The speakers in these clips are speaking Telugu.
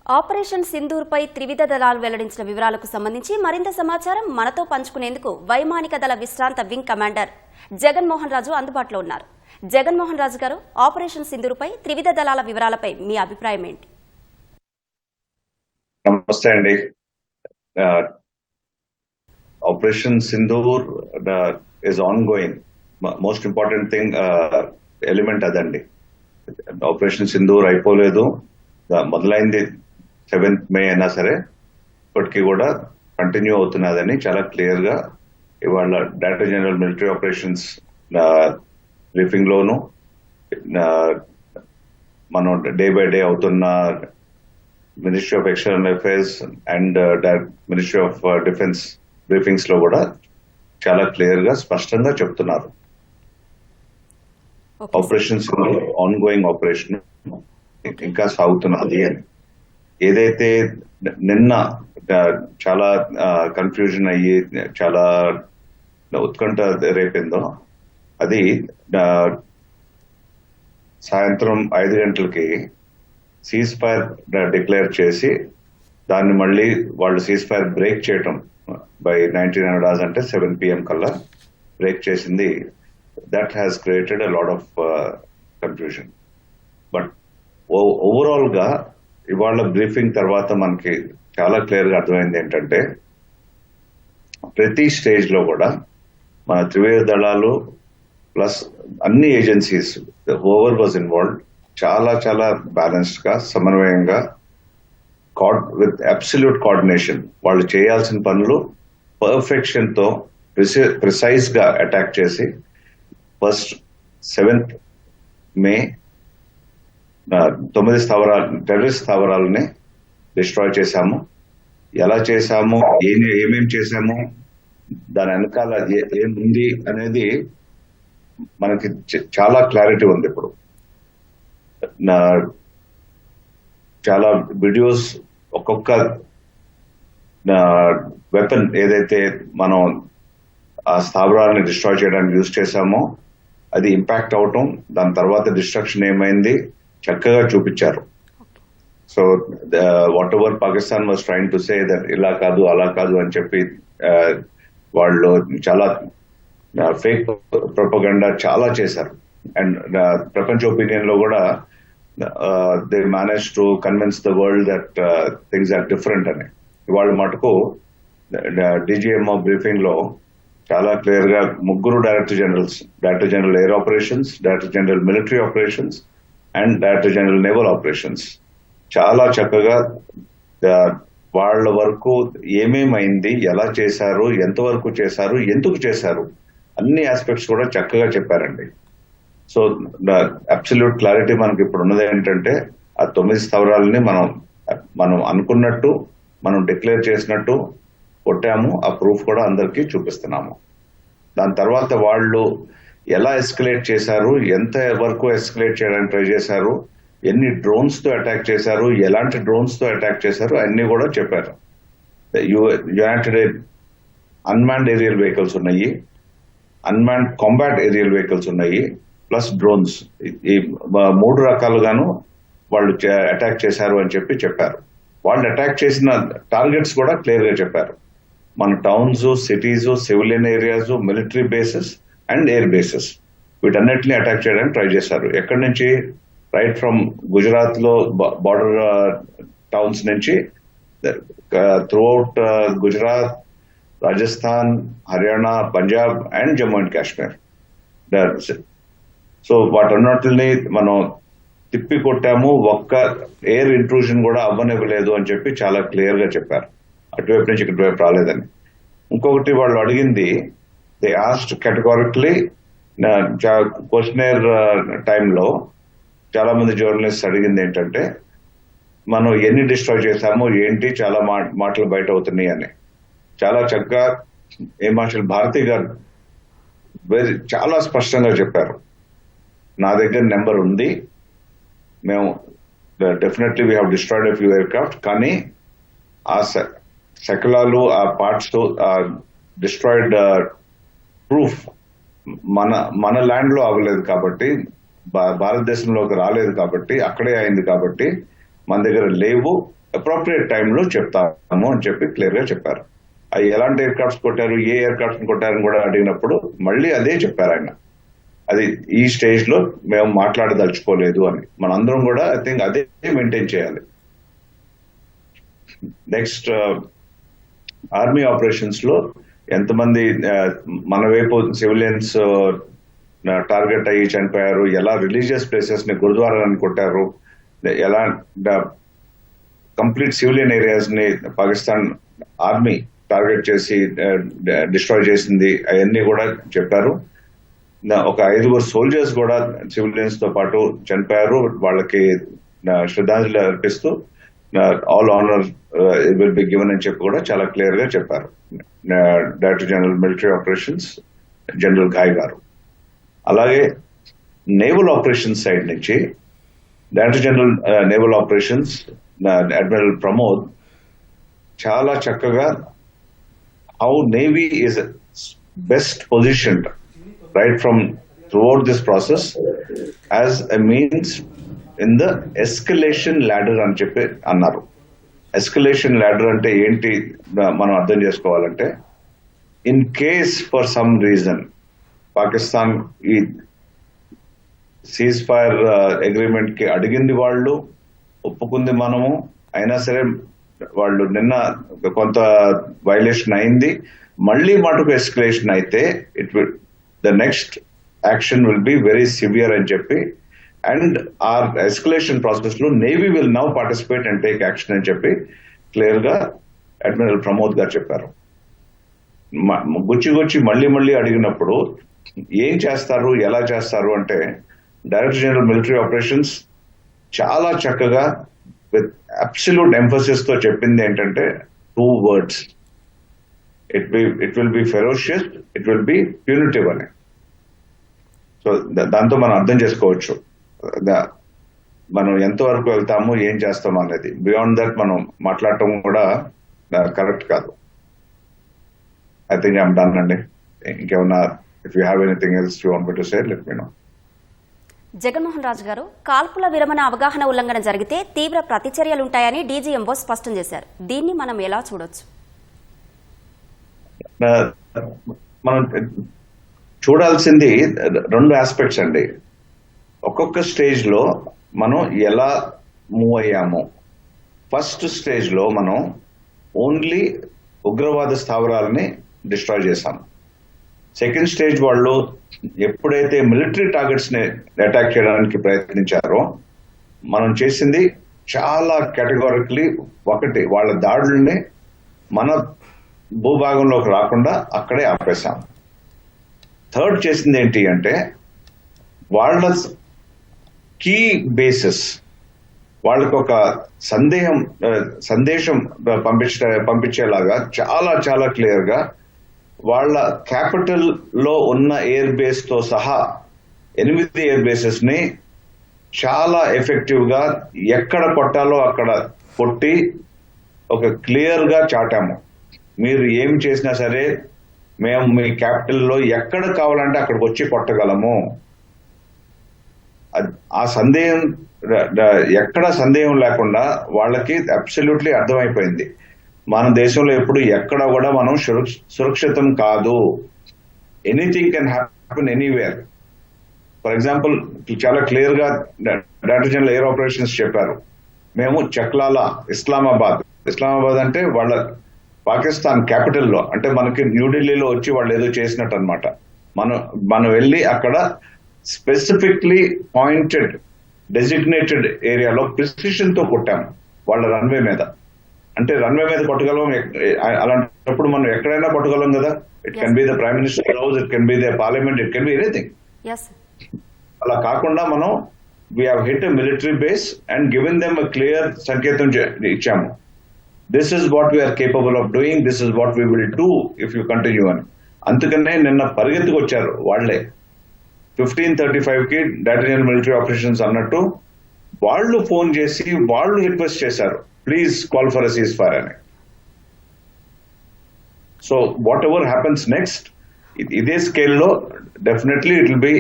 ఆపరేషన్ సింధూర్పై త్రివిధ దళాలు వెల్లడించిన వివరాలకు సంబంధించి మరింత సమాచారం మనతో పంచుకునేందుకు వైమానిక దళ విశ్రాంత వింగ్ కమాండర్ జగన్మోహన్ రాజు అందుబాటులో ఉన్నారు. జగన్మోహన్ రాజు గారు, ఆపరేషన్ సింధూర్పై త్రివిధ దళాల వివరాలపై మీ అభిప్రాయం ఏంటి? నమస్తే అండి. Operation Sindoor is ongoing. Most important thing element అదండి. ఆపరేషన్ సింధూర్ అయిపోలేదు, మొదలైంది 7th మే అయినా సరే ఇప్పటికీ కూడా కంటిన్యూ అవుతున్నదని చాలా క్లియర్ గా ఇవాళ director general military operations briefing లోను మనం డే బై డే అవుతున్న ministry of external affairs and ministry of defence briefings లో కూడా చాలా క్లియర్ గా స్పష్టంగా చెప్తున్నారు. ఆపరేషన్స్ ఆన్ గోయింగ్ ఆపరేషన్ ఇంకా సాగుతున్నది అని. ఏదైతే నిన్న చాలా కన్ఫ్యూజన్ అయ్యి చాలా ఉత్కంఠ రేపిందో అది సాయంత్రం 5 గంటలకి సీజ్ ఫైర్ డిక్లేర్ చేసి దాన్ని మళ్ళీ వాళ్ళు సీజ్ ఫైర్ బ్రేక్ చేయటం బై 1900 hours అంటే 7 PM కల్లా బ్రేక్ చేసింది. That has created a lot of confusion. But overall గా ఇవాళ బ్రీఫింగ్ తర్వాత మనకి చాలా క్లియర్ గా అర్థమైంది ఏంటంటే ప్రతి స్టేజ్ లో కూడా మన త్రివిధ దళాలు ప్లస్ అన్ని ఏజెన్సీస్ ఓవర్ వాజ్ ఇన్వాల్వ్డ్ చాలా చాలా బ్యాలెన్స్డ్ గా సమన్వయంగా విత్ అబ్సల్యూట్ కోఆర్డినేషన్ వాళ్ళు చేయాల్సిన పనులు పర్ఫెక్షన్ తో ప్రిసైజ్ గా అటాక్ చేసి ఫస్ట్ 7th మే 9 టెర్రరిస్ట్ స్థావరాలని డిస్ట్రాయ్ చేశాము. ఎలా చేశాము, ఏమేం చేశాము, దాని వెనకాల ఏముంది అనేది మనకి చాలా క్లారిటీ ఉంది. ఇప్పుడు చాలా వీడియోస్ ఒక్కొక్క వెపన్ ఏదైతే మనం ఆ స్థావరాలని డిస్ట్రాయ్ చేయడానికి యూజ్ చేశామో అది ఇంపాక్ట్ అవటం, దాని తర్వాత డిస్ట్రక్షన్ ఏమైంది చక్కగా చూపించారు. So what ever Pakistan was trying to say that ఇలా కాదు అలా కాదు అని చెప్పి వాళ్ళు చాలా ఫేక్ ప్రొపగండా చాలా చేశారు. అండ్ ప్రపంచ ఒపీనియన్ లో కూడా they manage to convince the world that things are different అని. ఇవాళ మటుకు డిజిఎంఓ బ్రీఫింగ్ లో చాలా క్లియర్ గా ముగ్గురు director general air operations, director general military operations and director general naval operations చాలా చక్కగా వాళ్ళ వరకు ఏమేమైంది, ఎలా చేశారు, ఎంతవరకు చేశారు, ఎందుకు చేశారు అన్ని ఆస్పెక్ట్స్ కూడా చక్కగా చెప్పారండి. సో అబ్సల్యూట్ క్లారిటీ మనకి ఇప్పుడు ఉన్నది ఏంటంటే ఆ 9 స్థావరాలని మనం అనుకున్నట్టు మనం డిక్లేర్ చేసినట్టు కొట్టాము. ఆ ప్రూఫ్ కూడా అందరికీ చూపిస్తున్నాము. దాని తర్వాత వాళ్ళు ఎలా ఎస్కలేట్ చేశారు, ఎంత వరకు ఎస్కలేట్ చేయడానికి ట్రై చేశారు, ఎన్ని డ్రోన్స్ తో అటాక్ చేశారు, ఎలాంటి డ్రోన్స్ తో అటాక్ చేశారు అన్ని కూడా చెప్పారు. యునైటెడ్ అన్మాన్డ్ ఏరియల్ వెహికల్స్ ఉన్నాయి, అన్మాన్డ్ కాంబాట్ ఏరియల్ వెహికల్స్ ఉన్నాయి, ప్లస్ డ్రోన్స్. ఈ 3 రకాలుగాను వాళ్ళు అటాక్ చేశారు అని చెప్పారు. వాళ్ళు అటాక్ చేసిన టార్గెట్స్ కూడా క్లియర్ గా చెప్పారు. మన towns, cities, civilian areas, military bases and air bases వీటన్నిటిని అటాక్ చేయడానికి ట్రై చేశారు. ఎక్కడి నుంచి? రైట్ ఫ్రమ్ గుజరాత్ లో బార్డర్ టౌన్స్ నుంచి throughout Gujarat, Rajasthan, Haryana, Punjab and Jammu and Kashmir. So వాటన్నిటిని మనం తిప్పి కొట్టాము, ఒక్క ఎయిర్ ఇంట్రూజన్ కూడా అవ్వనివ్వలేదు అని చెప్పి చాలా క్లియర్ గా చెప్పారు. అటువైపు నుంచి ఇటువైపు రాలేదని. ఇంకొకటి వాళ్ళు అడిగింది, దే ఆస్క్డ్ కేటగారికలీ క్వశ్చనర్ టైంలో చాలా మంది జర్నలిస్ట్ అడిగింది ఏంటంటే మనం ఎన్ని డిస్ట్రాయ్ చేశామో ఏంటి, చాలా మాటలు బయట అవుతున్నాయి అని. చాలా చక్కగా ఎయిర్ మార్షల్ భారతి గారు చాలా స్పష్టంగా చెప్పారు. నా దగ్గర నెంబర్ ఉంది, మేము definitely we have destroyed a few air craft, కానీ ఆ శకలాలు, ఆ పార్ట్స్ తో డిస్ట్రాయిడ్ ప్రూఫ్ మన ల్యాండ్ లో అవ్వలేదు కాబట్టి, భారతదేశంలోకి రాలేదు కాబట్టి, అక్కడే అయింది కాబట్టి మన దగ్గర లేవు. అప్రోప్రియేట్ టైంలో చెప్తాము అని చెప్పి క్లియర్ గా చెప్పారు. అవి ఎలాంటి ఎయిర్ క్రాఫ్ట్స్ కొట్టారు, ఏ ఎయిర్ క్రాఫ్ట్స్ కొట్టారని కూడా అడిగినప్పుడు మళ్ళీ అదే చెప్పారు ఆయన. అది ఈ స్టేజ్ లో మేము మాట్లాడదలుచుకోలేదు అని. మనందరం కూడా ఐ థింక్ అదే మెయింటైన్ చేయాలి. నెక్స్ట్ ఆర్మీ ఆపరేషన్స్ లో ఎంతమంది మన వైపు సివిలియన్స్ టార్గెట్ అయ్యి చనిపోయారు, ఎలా రిలీజియస్ ప్లేసెస్ ని గురుద్వారాన్ని కొట్టారు, ఎలా కంప్లీట్ సివిలియన్ ఏరియాస్ ని పాకిస్తాన్ ఆర్మీ టార్గెట్ చేసి డిస్ట్రాయ్ చేసింది, అవన్నీ కూడా చెప్పారు. ఒక 5 సోల్జర్స్ కూడా సివిలియన్స్ తో పాటు చనిపోయారు. వాళ్ళకి శ్రద్ధాంజలి అర్పిస్తూ all honour will be given అని చెప్పి కూడా చాలా క్లియర్ గా చెప్పారు director general military operations general Ghai గారు. అలాగే నేవల్ ఆపరేషన్స్ సైడ్ నుంచి director general naval operations admiral Pramod చాలా చక్కగా how navy is best positioned right from throughout this process as a means in the escalation ladder అని చెప్పి అన్నారు. ఎస్కలేషన్ ladder అంటే ఏంటి మనం అర్థం చేసుకోవాలంటే, in case for some reason Pakistan ఈ సీజ్ ఫైర్ అగ్రిమెంట్ కి అడిగింది వాళ్ళు, ఒప్పుకుంది మనము, అయినా సరే వాళ్ళు నిన్న కొంత వైలేషన్ అయింది, మళ్ళీ మటుకు ఎస్కలేషన్ అయితే it will the next action will be very severe అని చెప్పి, అండ్ our escalation process లో navy will now participate and take action అని చెప్పి క్లియర్ గా అడ్మిరల్ ప్రమోద్ గారు చెప్పారు. గుచ్చి మళ్ళీ అడిగినప్పుడు ఏం చేస్తారు, ఎలా చేస్తారు అంటే, డైరెక్టర్ జనరల్ మిలిటరీ ఆపరేషన్స్ చాలా చక్కగా విత్ అబ్సల్యూట్ ఎంఫసిస్ తో చెప్పింది ఏంటంటే 2 words, it will B ferocious, it will B punitive అని. సో దాంతో మనం అర్థం చేసుకోవచ్చు మనం ఎంతవరకు వెళ్తాము, ఏం చేస్తాము అనేది. బియాండ్ దట్ మనం మాట్లాడటం కూడా కరెక్ట్ కాదు. ఐ థింక్ ఐఎమ్ డన్ అండి. ఇంకేమన్నా if you have anything else you want me to say, let me know. Jaganmohan Raju గారు, కాల్పుల విరమణ అవగాహన ఉల్లంఘన జరిగితే తీవ్ర ప్రతిచర్యలుంటాయని డీజీఎంఓ స్పష్టం చేశారు. దీన్ని మనం ఎలా చూడొచ్చు? మనం చూడాల్సింది 2 ఆస్పెక్ట్స్ అండి. ఒక్కొక్క స్టేజ్ లో మనం ఎలా మూవ్ అయ్యాము. ఫస్ట్ స్టేజ్ లో మనం ఓన్లీ ఉగ్రవాద స్థావరాలని డిస్ట్రాయ్ చేశాం. సెకండ్ స్టేజ్ వాళ్ళు ఎప్పుడైతే మిలిటరీ టార్గెట్స్ ని అటాక్ చేయడానికి ప్రయత్నించారో మనం చేసింది చాలా కేటగారికలీ, ఒకటి వాళ్ళ దాడుల్ని మన భూభాగంలోకి రాకుండా అక్కడే ఆపేశాం. థర్డ్ చేసింది ఏంటి అంటే, వాళ్ళ కీ బేసెస్ వాళ్ళకు ఒక సందేశం పంపించేలాగా చాలా క్లియర్ గా వాళ్ళ క్యాపిటల్ లో ఉన్న ఎయిర్ బేస్ తో సహా 8 ఎయిర్ బేసెస్ ని చాలా ఎఫెక్టివ్ గా ఎక్కడ కొట్టాలో అక్కడ కొట్టి ఒక క్లియర్ గా చాటాము. మీరు ఏం చేసినా సరే మేము మీ క్యాపిటల్లో ఎక్కడ కావాలంటే అక్కడికి వచ్చి కొట్టగలము. ఆ సందేహం ఎక్కడ సందేహం లేకుండా వాళ్ళకి అబ్సల్యూట్లీ అర్థమైపోయింది. మన దేశంలో ఎప్పుడు ఎక్కడ కూడా మనం సురక్షితం కాదు. Anything can happen anywhere. For example చాలా క్లియర్ గా డైరెక్టర్ జనరల్ ఎయిర్ ఆపరేషన్స్ చెప్పారు. మేము చక్లాలా, ఇస్లామాబాద్ అంటే వాళ్ళ పాకిస్తాన్ క్యాపిటల్ లో, అంటే మనకి న్యూఢిల్లీలో వచ్చి వాళ్ళు ఏదో చేసినట్టు అనమాట. మనం వెళ్ళి అక్కడ స్పెసిఫిక్లీ పాయింటెడ్ డెసిగ్నేటెడ్ ఏరియాలో ప్రిసిషన్ తో కొట్టాము వాళ్ళ రన్వే మీద. అంటే రన్వే మీద కొట్టగలం, అలాంటప్పుడు మనం ఎక్కడైనా కొట్టగలం కదా. It can be the prime minister house, it can be the parliament, it can be anything. అలా కాకుండా మనం we have hit a military base and given them a clear సంకేతం ఇచ్చాము. This is what we are capable of doing, this is what we will do if you continue అని. అందుకనే నిన్న పరిగెత్తుకు వచ్చారు వాళ్లే. 15:35 కి డైరెక్టర్ జనరల్ మిలిటరీ ఆపరేషన్స్ అన్నట్టు వాళ్ళు ఫోన్ చేసి వాళ్ళు రిక్వెస్ట్ చేశారు, please call for a cease fire అని. So whatever happens next, ఇదే స్కేల్లో డెఫినెట్లీ ఇట్ విల్ బి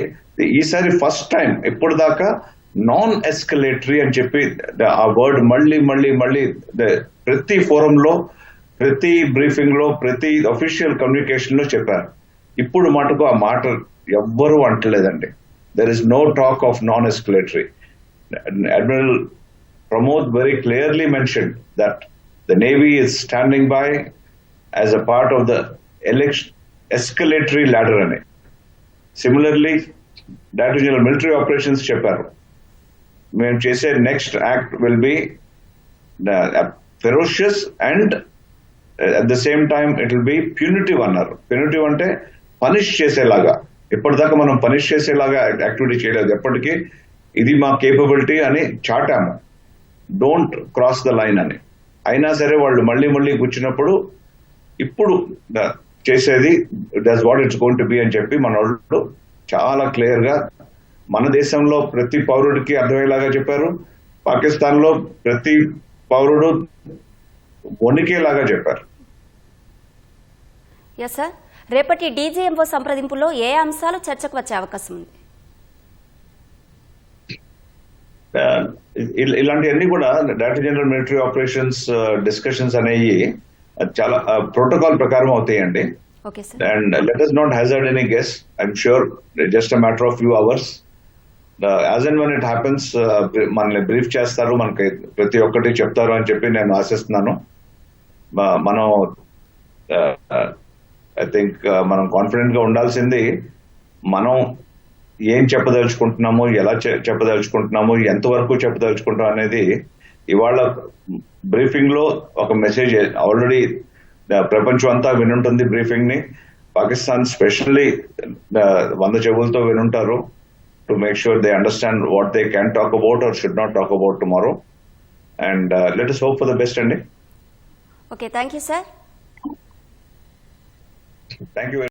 ఈసారి ఫస్ట్ టైం ఇప్పుడు దాకా నాన్ ఎస్కలేటరీ అని చెప్పి ఆ వర్డ్ మళ్ళీ ప్రతి ఫోరంలో, ప్రతి బ్రీఫింగ్ లో, ప్రతి అఫీషియల్ కమ్యూనికేషన్ లో చెప్పారు. ఇప్పుడు మటుకు ఆ మాట ఎవ్వరూ అంటలేదండి. There is no talk of non escalatory. Admiral Pramod very clearly mentioned that the Navy is standing by as a part of the escalatory ladder అని. Similarly, Director General Military Operations చెప్పారు, మేము చేసే next act will be ferocious and at the same time it will B punitive అన్నారు. ప్యూనిటివ్ అంటే పనిష్ చేసేలాగా. ఇప్పటిదాకా మనం పనిష్ చేసేలాగా యాక్టివిటీ చేయలేదు ఎప్పటికీ. ఇది మా కేపబిలిటీ అని చాటాము, డోంట్ క్రాస్ ద లైన్ అని. అయినా సరే వాళ్ళు మళ్ళీ కూర్చున్నప్పుడు ఇప్పుడు చేసేది that's what it's going to be అని చెప్పి మన వాళ్ళు చాలా క్లియర్ గా మన దేశంలో ప్రతి పౌరుడికి అర్థమయ్యేలాగా చెప్పారు. పాకిస్తాన్ లో ప్రతి పౌరుడు వణికేలాగా చెప్పారు. ఎస్ సార్, రేపటి డీజీఎంఓ సంప్రదింపుల్లో ఏ అంశాలు చర్చకు వచ్చే అవకాశం ఉంది? ఇలాంటివన్నీ కూడా director general military operations discussions అనేవి చాలా ప్రోటోకాల్ ప్రకారం అవుతాయండి. Okay sir. And let us not hazard any guess. I'm sure just a matter of few hours. As and when it happens, మనల్ని బ్రీఫ్ చేస్తారు, మనకి ప్రతి ఒక్కటి చెప్తారు అని చెప్పి నేను ఆశిస్తున్నాను. మనం ఐ థింక్ మనం కాన్ఫిడెంట్ గా ఉండాల్సింది మనం ఏం చెప్పదలుచుకుంటున్నాము, ఎలా చెప్పదలుచుకుంటున్నాము, ఎంతవరకు చెప్పదలుచుకుంటాం అనేది ఇవాళ బ్రీఫింగ్ లో ఒక మెసేజ్ ఆల్రెడీ ప్రపంచం అంతా వినుంటుంది బ్రీఫింగ్ ని. పాకిస్తాన్ స్పెషల్లీ 100 చెవులతో వినుంటారు to make sure they understand what they can talk about or should not talk about tomorrow. And let us hope for the best అండి. Okay, thank you sir. Thank you.